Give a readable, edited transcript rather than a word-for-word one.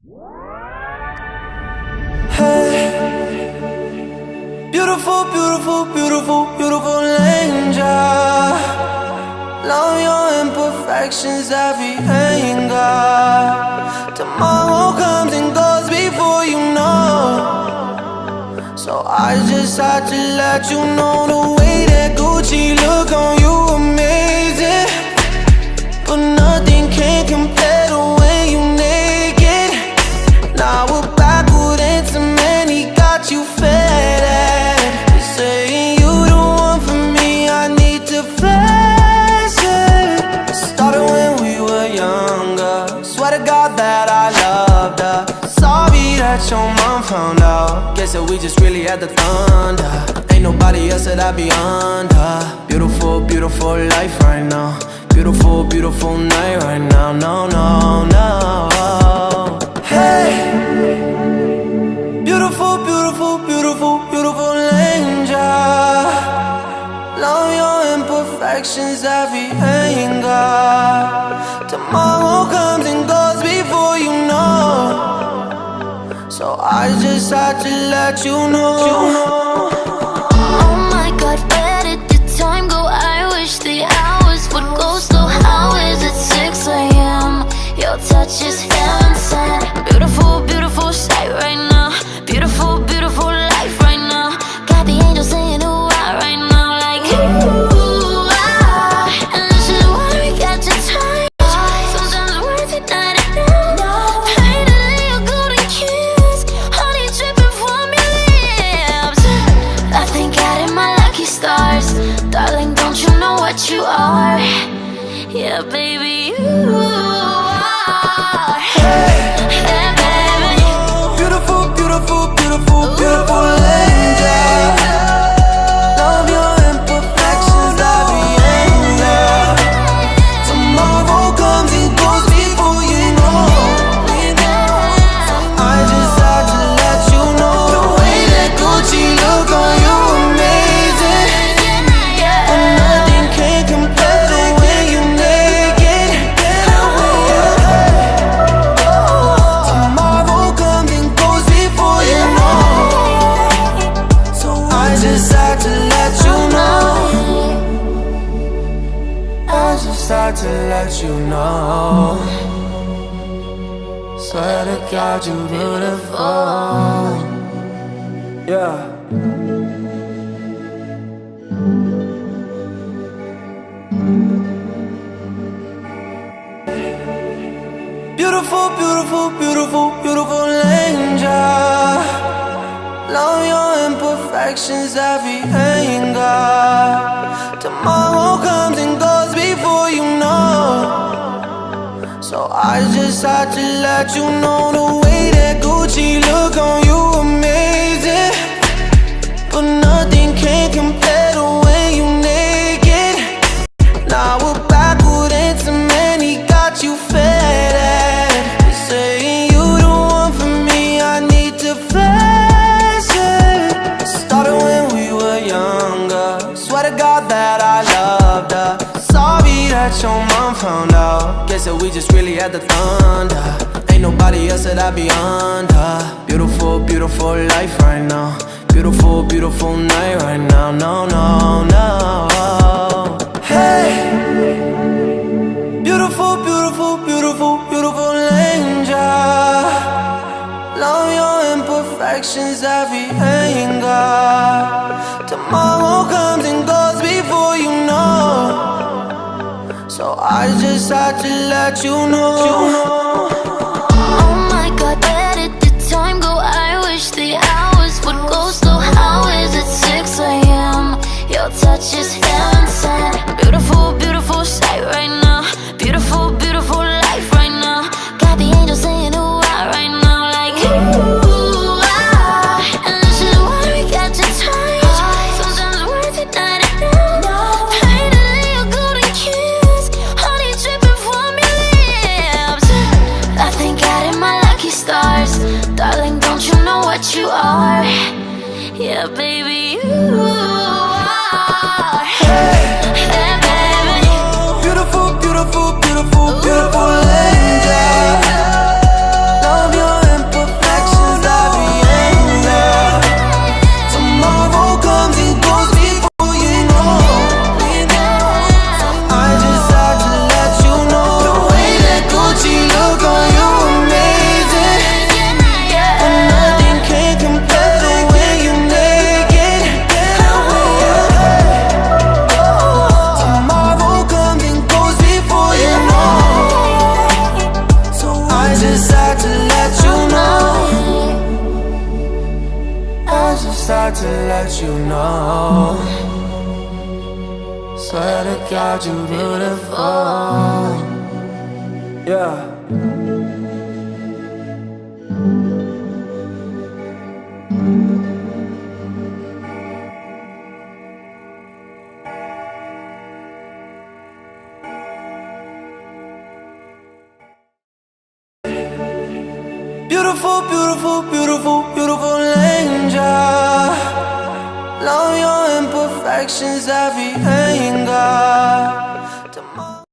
Hey, beautiful, beautiful, beautiful, beautiful angel. Love your imperfections, every anger. Tomorrow comes and goes before you know. So I just had to let you know the way that Gucci look on you amazing. But nothing can compare to when you naked. Now we're backward into many, got you faded. You're saying you the one for me, I need to face it. It started when we were younger. Swear to God that I loved her. Sorry that your mom found out. Guess that we just really had the thunder. Ain't nobody else that I be under. Beautiful, beautiful life right now. Beautiful, beautiful night right now. No, no, no. Hey, beautiful, beautiful, beautiful, beautiful angel. Love your imperfections, every anger. Tomorrow comes and goes before you know. So I just had to let you know. Oh my God, where did the time go? I wish the hours would go slow. How is it 6 a.m.? Your touch is heaven sent. Beautiful, beautiful sight right now. Beautiful, beautiful life right now. Got the angels saying ooh ah right now. Like ooh ah. And this is why we got to touch. Sometimes words are not enough. Painted in your golden kiss. Honey dripping from your lips. I thank God in my lucky stars. Darling, don't you know what you are? Yeah, baby, you are. Yeah, baby. Beautiful, beautiful, beautiful, beautiful angel. Love your imperfections, every anger. Tomorrow comes and goes before you know. I just had to let you know the way that Gucci look on you amazing. But nothing can compare to when you naked. Tomorrow comes and goes before you know. So I just had to let you know. I just had to let you know. Swear to God, you're beautiful. Yeah. Beautiful, beautiful, beautiful, beautiful angel. Love your imperfections, every anger. Tomorrow comes and goes before you know. So I just had to let you know the way that Gucci look on you amazing. But nothing can compare to when you naked. Now we're backward into many, got you faded. You're saying you the one for me, I need to face it. It started when we were younger. Swear to God that I loved her. Sorry that your mom found out. Guess that we just really had the thunder. Ain't nobody else that I be under. Beautiful, beautiful life right now. Beautiful, beautiful night right now. No, no, no. Hey, beautiful, beautiful, beautiful, beautiful angel. Love your imperfections, every anger. Tomorrow comes and goes before you know. So I just had to let you know. Oh my God, where did the time go? I wish the hours would go slow. How is it 6 a.m.? Your touch is heaven sent. Beautiful, beautiful sight right now. Beautiful, beautiful life right now. Got the angels saying ooh ah right now. Like ooh ah. And this is why we got to touch. Sometimes words are not enough. Painted in your golden kiss. Honey dripping from your lips. I thank God in my lucky stars. Darling, don't you know what you are? Yeah, baby, you are. Yeah, baby. Beautiful, beautiful, beautiful, beautiful angel. Love your just had to let you know. I just had to let you know. Swear to God, you're beautiful. Yeah. Beautiful, beautiful, beautiful, beautiful angel. Love your imperfections, every anger.